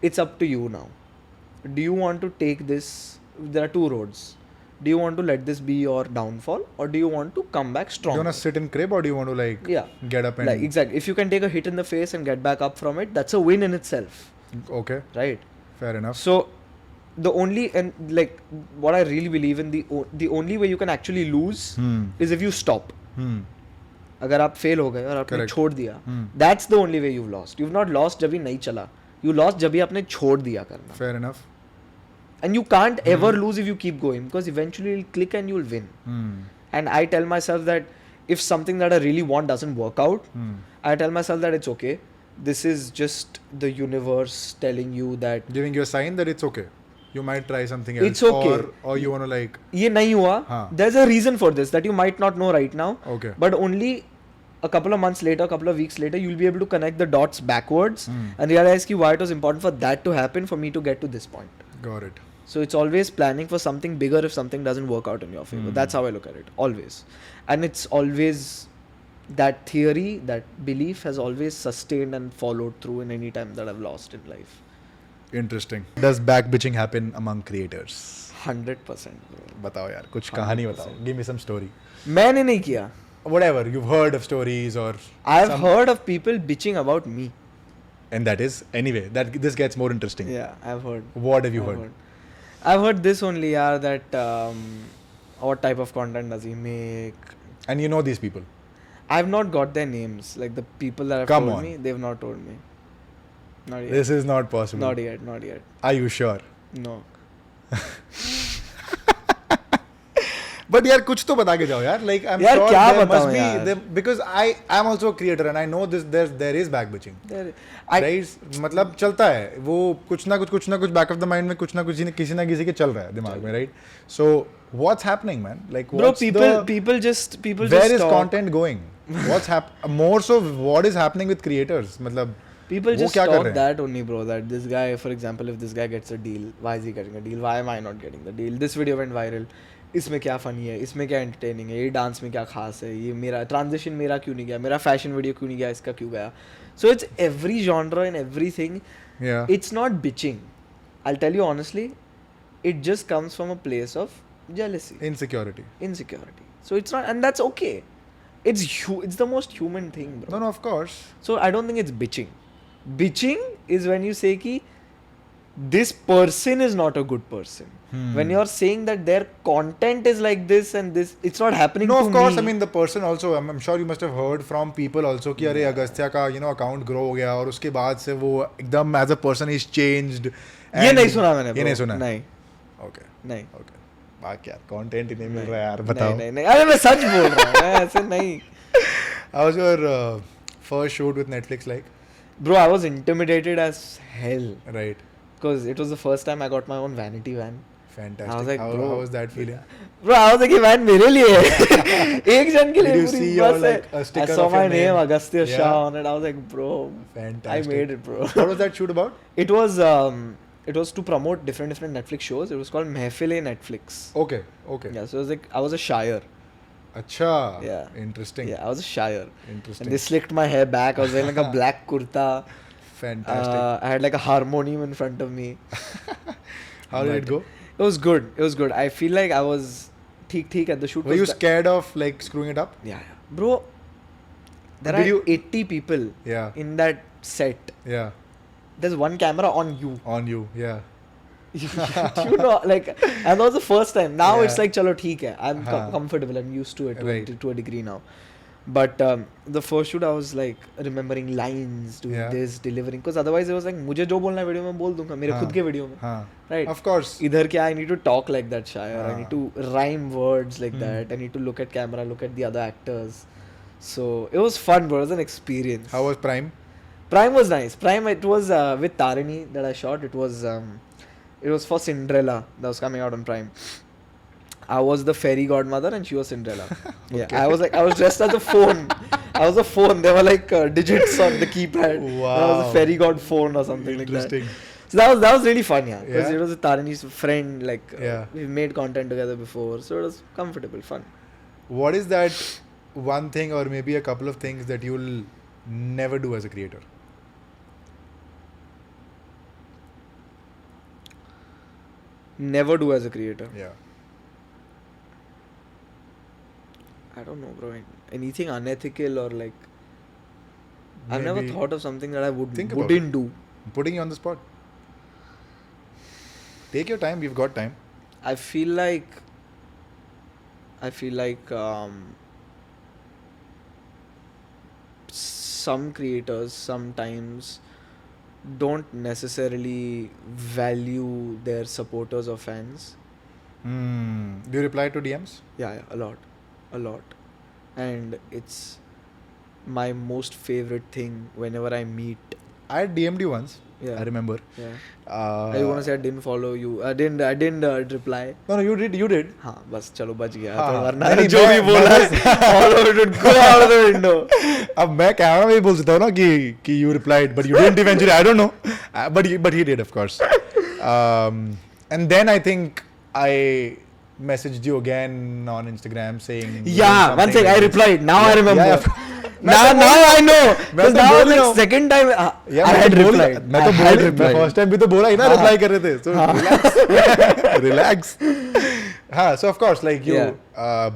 it's up to you now. Do you want to take this? There are two roads. Do you want to let this be your downfall, or do you want to come back Do you strong? want to sit in crib or do you want to like Yeah. get up and Like exactly. If you can take a hit in the face and get back up from it, that's a win in itself, okay, right? fair enough. So the only and like what I really believe in, the only way you can actually lose is if you stop. अगर आप fail हो गए और आपने Correct. छोड़ दिया, Hmm. that's the only way you've lost. You've not lost जब ये नहीं चला. You lost जब ये आपने छोड़ दिया करना. Fair enough. And you can't ever lose if you keep going, because eventually you'll click and you'll win. And I tell myself that if something that I really want doesn't work out, I tell myself that it's okay. This is just the universe telling you that Giving you a sign that it's okay. You might try something else. It's okay. Or you want to like. ये नहीं हुआ. हाँ. There's a reason for this that you might not know right now. Okay. But only a couple of months later, a couple of weeks later, you'll be able to connect the dots backwards and realize ki why it was important for that to happen for me to get to this point. Got it. So it's always planning for something bigger if something doesn't work out in your favor. That's how I look at it. Always. And it's always that theory, that belief has always sustained and followed through in any time that I've lost in life. Interesting. Does back bitching happen among creators? 100%. bro. बताओ यार कुछ कहानी बताओ. Give me some story. मैंने नहीं किया. Whatever you've heard of stories or. I've some- heard of people bitching about me. And that is anyway. That this gets more interesting. Yeah, I've heard. What have you I've heard? I've heard this only, yeah, that what type of content does he make? And you know these people. I've not got their names. Like the people that have Come told on. me, they've not told me. Not yet. This is not possible. Not yet. Not yet. Are you sure? No. But यार कुछ तो बता के जाओ यार. Like I'm यार, sure क्या there बताऊं must be यार? there, because I'm also a creator and I know there is back bitching. Right? मतलब चलता है वो कुछ ना कुछ back of the mind में कुछ ना कुछ किसी ना किसी के चल रहा है दिमाग में, right? So what's happening, man? Like Bro, what's people just where is talk. content going? What's more so what is happening with creators? मतलब People वो just क्या कर talk रहे हैं? that only, bro. That this guy, for example, if this guy gets a deal, why is he getting a deal? Why am I not getting the deal? This video went viral. इसमें क्या funny है, इसमें क्या entertaining है, ये dance में क्या खास है, ये मेरा ट्रांजिशन मेरा क्यों नहीं गया, मेरा फैशन वीडियो क्यों नहीं गया, इसका क्यों गया. So it's every genre and everything. Yeah. It's not bitching. I'll tell you honestly, it just comes from a place of jealousy, Insecurity. insecurity. So it's not, and that's okay. It's the most human thing, bro. No, of course. So I don't think it's bitching. Bitching is when you say ki this person is not a good person. When you're saying that their content is like this and this, it's not happening No, to of course. me. I mean, the person also. I'm sure you must have heard from people also कि अरे अगस्त्या का account grow हो गया और उसके बाद से वो एकदम as a person is changed. ये नहीं सुना मैंने. ये bro. नहीं सुना. नहीं. Okay. नहीं. Okay. बाकी यार content ही नहीं मिल नहीं, रहा है यार नहीं, बताओ. नहीं, नहीं. अरे मैं सच बोल रहा हूँ. मैं ऐसे नहीं. How was your first shoot with Netflix like? Bro, I was intimidated as hell Right. because it was the first time I got my own vanity van. Fantastic. I was like, how bro, was that feeling? Bro, I was like, ये van मेरे लिए है. एक जन के लिए Did you पूरी see your, बस like, a है. I sticker saw of my your name, name? Agasthya Yeah. Shah on it. I was like, bro, Fantastic. I made it, bro. What was that shoot about? It was to promote different Netflix shows. It was called Mehfile Netflix. Okay. Okay. Yeah, so it was like I was a shire. Acha. Yeah. Interesting. Yeah, I was a shire. Interesting. And they slicked my hair back. I was wearing like a black kurta. Fantastic. I had like a harmonium in front of me. How did it But go? It was good. It was good. I feel like I was theek at the shoot. Were you scared of like screwing it up? Yeah, yeah. Bro, there Did are you- 80 people Yeah. in that set, Yeah. there's one camera on you. On you. Yeah. You know, like, and that was the first time. Now it's Yeah. like, chalo, theek hai. I'm Haan. comfortable. I'm used to it Right. to a degree now. But the first shoot, I was like remembering lines, doing Yeah. this, delivering. Because otherwise, it was like, मुझे जो बोलना है video में बोल दूंगा, मेरे खुद के वीडियो में. हाँ. Right. Of course. इधर क्या, I need to talk like that, Shire. I हाँ. need to rhyme words like Hmm. that. I need to look at camera, look at the other actors. So it was fun, bro. It was an experience. How was Prime? Prime was nice. Prime, it was with Tarini that I shot. It was for Cinderella that was coming out on Prime. I was the fairy godmother and she was Cinderella. Yeah, I was dressed as a phone. I was a phone. There were like digits on the keypad. Wow. I was a fairy god phone or something like that. Interesting. So that was really fun, yeah. Because Yeah. it was a Tarini's friend. Like Yeah. we've made content together before, so it was comfortable, fun. What is that one thing or maybe a couple of things that you'll never do as a creator? Never do as a creator. Yeah. I don't know, bro. Anything unethical or like. I've never Maybe thought of something that I Think about wouldn't do. I'm putting you on the spot. Take your time. We've got time. I feel like some creators sometimes don't necessarily value their supporters or fans. Do you reply to DMs? Yeah, a lot. And it's my most favorite thing whenever I meet. I had DM'd you once. Yeah. I remember. Yeah. Uh, I want to say I didn't follow you. I didn't reply. No, you did. You did. हाँ बस चलो बच गया हाँ, तो वरना नहीं, जो भी मैं- बोला all of it would go out of the window. अब मैं कैमरा में ही बोल सकता हूँ ना कि you replied, but you didn't eventually. I don't know, but he did, of course. And then I think I messaged you again on Instagram saying. Yeah, one thing I replied. Now I remember. Yeah, Now I know. Because तो now बोल like रहा हूँ। second time Yeah, I मैं had तो बोल- replied. मैं तो I बोल had मैं replied. फर्स्ट टाइम भी तो बोला ही ना हाँ। रिप्लाई कर रहे थे so relax हाँ so of course like you Yeah.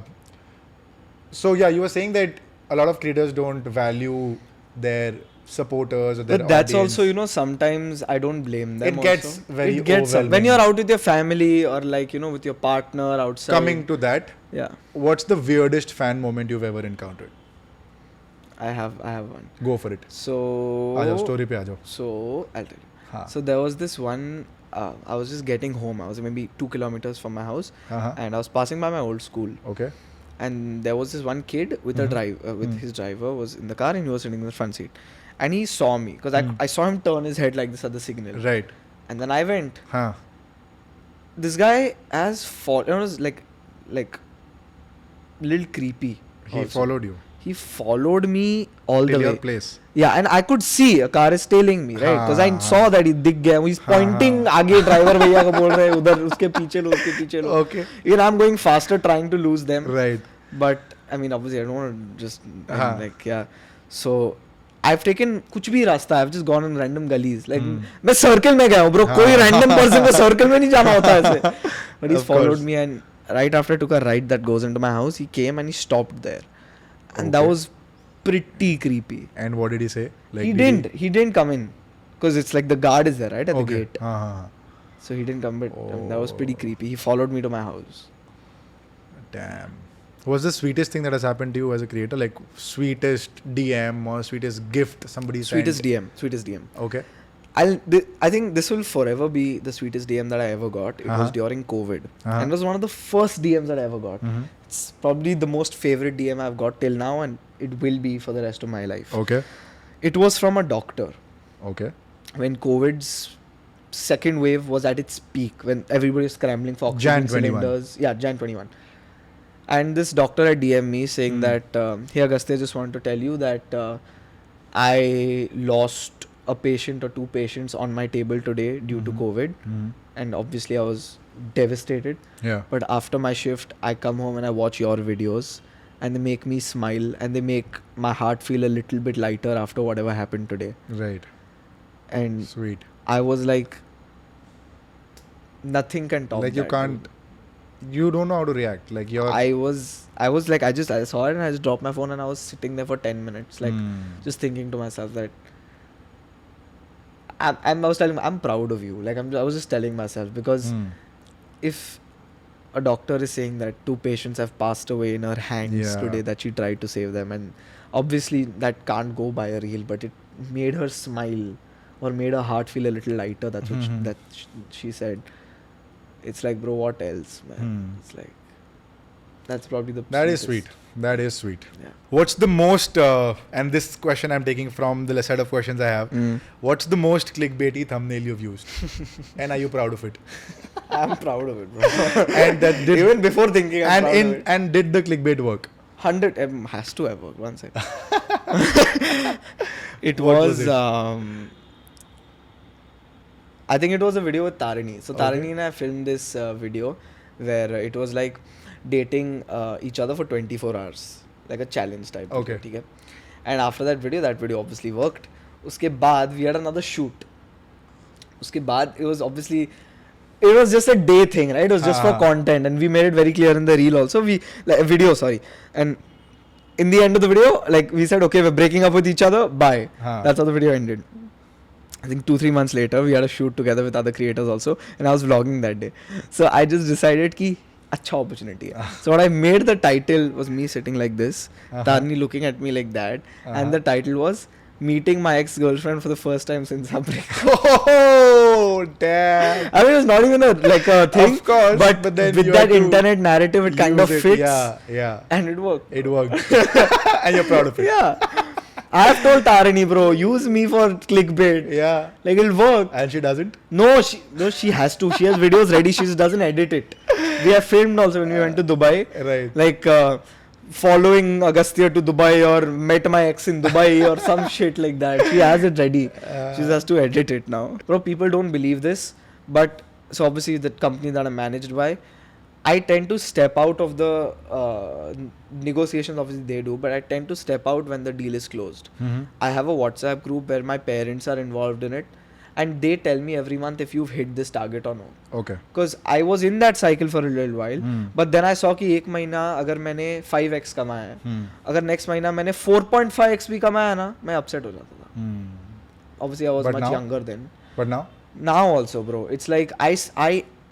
So yeah you were saying that a lot of creators don't value their supporters or their But that's audience. also, sometimes I don't blame them. It gets also. very It gets when overwhelming. you're out with your family or like with your partner outside. Coming to that, Yeah, what's the weirdest fan moment you've ever encountered? I have one. Go for it. So आ जाओ story पे आ जाओ. So I'll tell you. हाँ. So there was this one. I was just getting home. I was maybe 2 kilometers from my house, Uh-huh. and I was passing by my old school. Okay. And there was this one kid with his driver was in the car, and he was sitting in the front seat, and he saw me because I saw him turn his head like this at the signal. Right. And then I went. Huh. This guy has it was like little creepy. He also. followed you He followed me all till the your way. place. Yeah, and I could see a car is tailing me, right? Because I हाँ, saw that he दिख गया. He's pointing आगे driver भैया को बोल रहे हैं उधर उसके पीछे लो उसके पीछे लो. Okay. Even I'm going faster trying to lose them. Right. But I mean obviously I don't want to just हाँ. like yeah. So I've taken कुछ भी रास्ता. I've just gone in random gullies. Like मैं circle में गया हूँ bro. कोई random person को circle में नहीं जाना होता ऐसे. But he's Of followed course. me and right after I took a right that goes into my house, he came and he stopped there. And that Okay. was pretty creepy. And what did he say? Like, He did didn't come in because it's like the guard is there right at the Okay. gate. हाँ. So he didn't come, but that was pretty creepy. He followed me to my house. Damn. What's the sweetest thing that has happened to you as a creator? Like sweetest DM or sweetest gift somebody Sweetest sent? DM. Okay. I think this will forever be the sweetest DM that I ever got. It was during COVID, and it was one of the first DMs that I ever got. It's probably the most favorite DM I've got till now, and it will be for the rest of my life. Okay. It was from a doctor Okay. when COVID's second wave was at its peak, when everybody was scrambling for oxygen Jan 21. cylinders. Yeah, Jan 21. And this doctor had DM me saying that, hey Agasthya, just want to tell you that I lost a patient or 2 patients on my table today due to COVID. And obviously I was devastated. Yeah. But after my shift, I come home and I watch your videos and they make me smile and they make my heart feel a little bit lighter after whatever happened today. Right. And Sweet. I was like, nothing can top Like you that, can't. dude. You don't know how to react. Like you're. I was like, I saw it and I just dropped my phone and I was sitting there for 10 minutes, like just thinking to myself that I was telling, I'm proud of you. Like I was just telling myself, because if a doctor is saying that 2 patients have passed away in her hands today, that she tried to save them, and obviously that can't go by a reel, but it made her smile or made her heart feel a little lighter. That's what she said. It's like, bro, what else, man? It's like, that's probably the That is sweet. That is sweet. Yeah. What's the most, and this question I'm taking from the set of questions I have, what's the most clickbaity thumbnail you've used? And are you proud of it? I'm proud of it, bro. And that did, even before thinking, I'm proud of it. And did the clickbait work? 100 has to have worked. One second. It What was, was it? I think it was a video with Tarini. So Tarini and I filmed this video where it was like dating each other for 24 hours, like a challenge type. Okay. Okay. And after that video obviously worked. Uske baad we had another shoot. Uske baad it was just a day thing, right? It was just for content, and we made it very clear in the reel also. And in the end of the video, like we said, okay, we're breaking up with each other. Bye. That's how the video ended. I think 2-3 months later, we had a shoot together with other creators also, and I was vlogging that day. So I just decided ki acha opportunity hai. So what I made, the title was me sitting like this, Tarni looking at me like that, and the title was meeting my ex-girlfriend for the first time since our breakup. Oh, damn. I mean, it's not even a thing, of course, but then with that internet narrative, it kind of fits. Yeah. And it worked. It worked. And you're proud of it. Yeah. I have told Tarini, bro, use me for clickbait. Yeah. Like, it'll work. And she doesn't? No, she has to. She has videos ready. She just doesn't edit it. We have filmed also when we went to Dubai. Right. Like, following Agasthya to Dubai, or met my ex in Dubai, or some shit like that. She has it ready. She just has to edit it now. Bro, people don't believe this. But, so obviously the company that I'm managed by, I tend to step out of the negotiations, obviously they do, but I tend to step out when the deal is closed. I have a WhatsApp group where my parents are involved in it, and they tell me every month if you've hit this target or not. Okay. Because I was in that cycle for a little while, but then I saw कि एक महीना अगर मैंने 5x कमाया है, अगर next महीना मैंने 4.5x भी कमाया ना, मैं upset हो जाता था. Obviously I was much younger then. But now? Now also, bro, it's like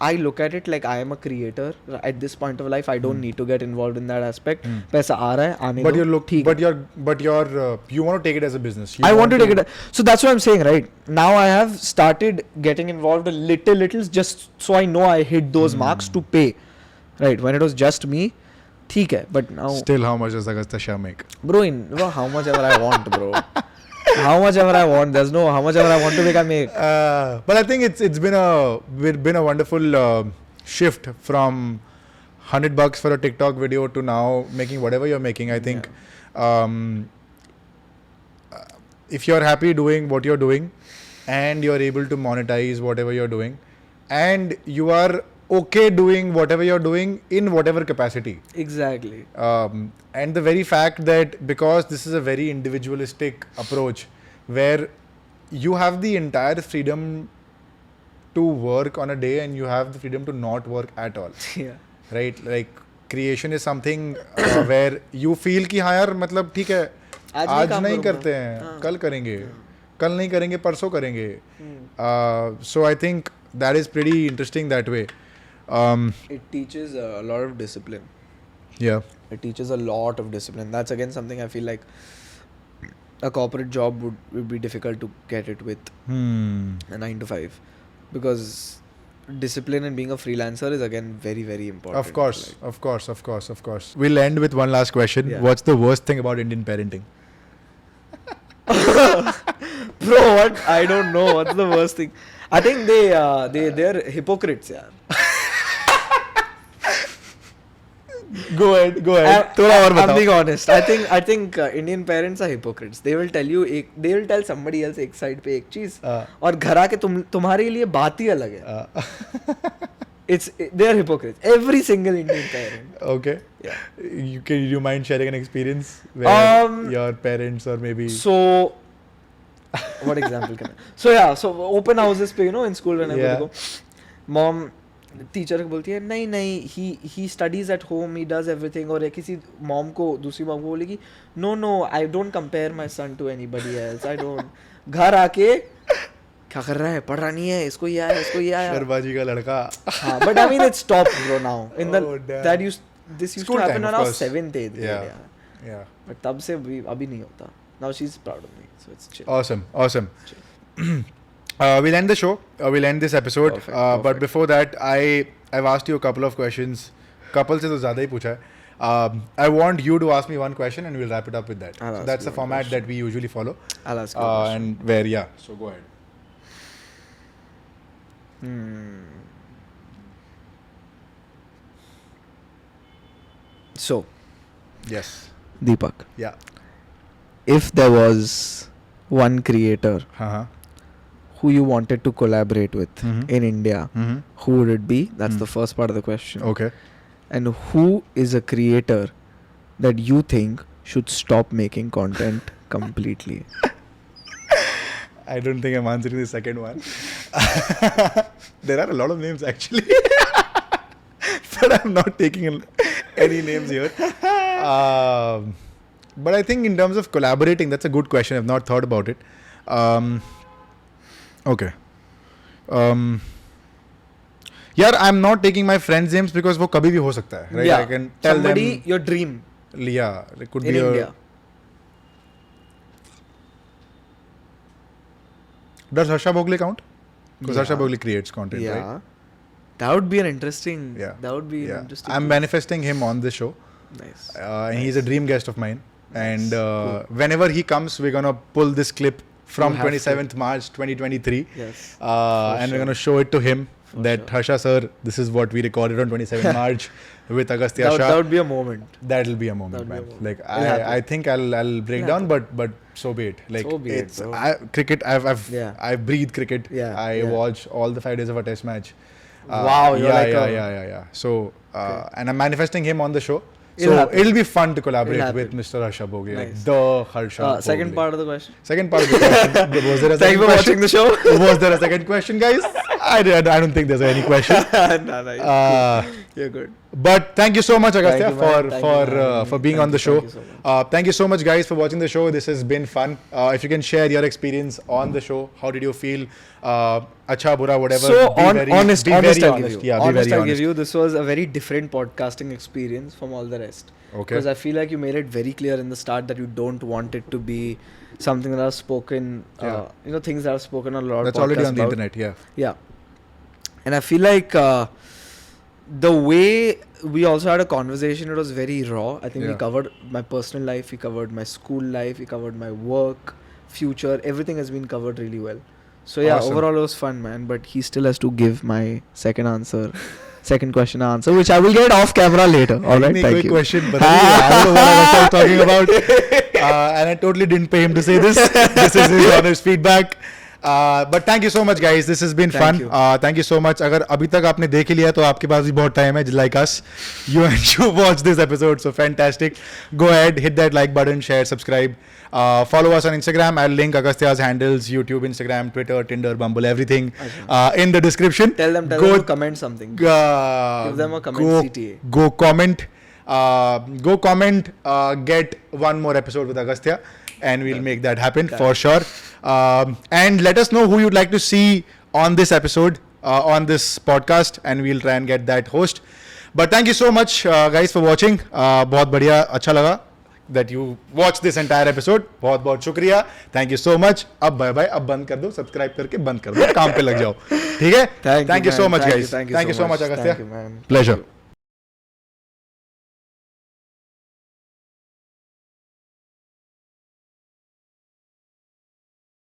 I look at it like I am a creator at this point of life. I don't need to get involved in that aspect. पैसा आ रहा है, आने But दो, ठीक है. but you want to take it as a business. I want to take it. So that's what I'm saying, right? Now I have started getting involved a little, just so I know I hit those marks to pay. Right? When it was just me, ठीक है. But now, still, how much does Agasthya Shah make? bro, how much ever I want, bro. How much ever I want. There's no how much ever I want to make, I make. But I think it's been a wonderful shift from $100 for a TikTok video to now making whatever you're making. I think if you're happy doing what you're doing, and you're able to monetize whatever you're doing, and you are okay doing whatever you're doing in whatever capacity. Exactly. And the very fact that because this is a very individualistic approach where you have the entire freedom to work on a day and you have the freedom to not work at all. Yeah. Right? Like creation is something where you feel कि हाँ यार मतलब ठीक है आज नहीं करते हैं कल करेंगे कल नहीं करेंगे परसों करेंगे. So I think that is pretty interesting that way. It teaches a lot of discipline. Yeah. It teaches a lot of discipline. That's again something I feel like a corporate job would be difficult to get it with a 9 to 5, because discipline and being a freelancer is again very, very important. Of course. We'll end with one last question. Yeah. What's the worst thing about Indian parenting? Bro, what? I don't know. What's the worst thing? I think they're hypocrites, yeah. Go ahead. I'm being honest. I think Indian parents are hypocrites. They will tell somebody else एक side पे एक चीज और घर आके तुम्हारे लिए बात ही अलग है. They are hypocrites. Every single Indian parent. Okay. Yeah. You mind sharing an experience where your parents or maybe so what example can I? So open houses पे in school whenever they go, mom teacher को बोलती है नहीं he studies at home, he does everything, और किसी mom को दूसरी mom को बोलेगी no I don't compare my son to anybody else, I don't. घर आके क्या कर रहा है, पढ़ रहा नहीं है, इसको ये आया, इसको ये आया. शरबाजी का लड़का. हाँ, but I mean it stopped bro now. In the Oh, damn. this used School to happen time, of around course. 7th 8th grade. Yeah. Yeah. Yeah. But तब से अभी नहीं होता. Now she's proud of me, so it's chill. Awesome. We'll end the show. We'll end this episode. Perfect, But perfect. before that, I've asked you a couple of questions. Couple से तो ज़्यादा ही पूछा है. I want you to ask me one question and we'll wrap it up with that. I'll So ask that's you the one format question. that we usually follow. I'll ask you a question. And where, yeah. So go ahead. So, Yes. Deepak, Yeah. if there was one creator Uh-huh. who you wanted to collaborate with Mhm. in India, Mm-hmm. who would it be? That's Mm. the first part of the question. Okay. And who is a creator that you think should stop making content completely? I don't think I'm answering the second one. There are a lot of names actually. But I'm not taking any names here. But I think in terms of collaborating, that's a good question. I've not thought about it. Okay. Yeah, I'm not taking my friends' names because वो कभी भी हो सकता है, right? Yeah. I can tell Somebody, them. your dream Yeah, it could in be India. Does Harsha Bhogle count? Because Yeah. Harsha Bhogle creates content, Yeah. right? That would be an interesting. Yeah. That would be an Yeah. interesting. I'm manifesting him on this show. Nice. And he's a dream guest of mine. And Cool. whenever he comes, we're gonna pull this clip from You have 27th March 2023. Yes. And we're sure. gonna show it to him For that sure. Harsha sir, this is what we recorded on 27th March with Agasthya That Shah. would be a moment. That'll be a moment, That'll be man. a moment. Like It'll happen. I think I'll break It'll down, but so be it. Like So be it, it's bro. cricket. Yeah. I breathe cricket. Yeah, I yeah. watch all the 5 days of a test match. Wow, you're yeah, like yeah. So and I'm manifesting him on the show. It'll So happen. it'll be fun to collaborate It'll with happen. Mr. Harsha Bhogle, like Nice. the Harsha. Second Bhogle. part of the question. Second part of the question. Was there a Thank second you for question? watching the show. Was there a second question, guys? I don't think there's any question. No, you're good. But thank you so much, Agasthya, Thank you, man. Thank you, man. for being Thank on the you, show. thank you so much. Thank you so much, guys, for watching the show. This has been fun. If you can share your experience on the show, how did you feel? Acha, bura, whatever. So Be very honest, I'll give you. Yeah, be very I'll honest. give you. This was a very different podcasting experience from all the rest. Okay. Because I feel like you made it very clear in the start that you don't want it to be something that are spoken. Yeah. Things that are spoken on a lot. That's of already podcasts on the about. internet, yeah. Yeah. And I feel like the way we also had a conversation, it was very raw. I think we Yeah. covered my personal life, we covered my school life, we covered my work, future. Everything has been covered really well. So yeah, Awesome. overall it was fun, man. But he still has to give my second question answer, which I will get off camera later. All right, Any thank quick you. question, but I don't know what I was talking about. And I totally didn't pay him to say this. This is his honest feedback. But thank you so much, guys. This has been Thank fun. you. Thank you so much. अगर अभी तक आपने देख ही लिया तो आपके पास भी बहुत time है, like us. You watch this episode, so fantastic. Go ahead, hit that like button, share, subscribe. Follow us on Instagram. I'll link Agastya's handles: YouTube, Instagram, Twitter, Tinder, Bumble, everything in the description. Tell them to comment something. Give them a comment, CTA. Go comment. Go comment. Get one more episode with Agasthya, and we'll make that happen for sure. And let us know who you'd like to see on this episode, on this podcast, and we'll try and get that host. But thank you so much, guys, for watching. बहुत बढ़िया, अच्छा लगा that you watched this entire episode. बहुत बहुत शुक्रिया. Thank you so much. अब bye bye. अब बंद कर दो. सब्सक्राइब करके बंद कर दो. काम पे लग जाओ. ठीक है? Thank you so much, guys. Thank you so much, Agasthya. Thank you, man. Pleasure.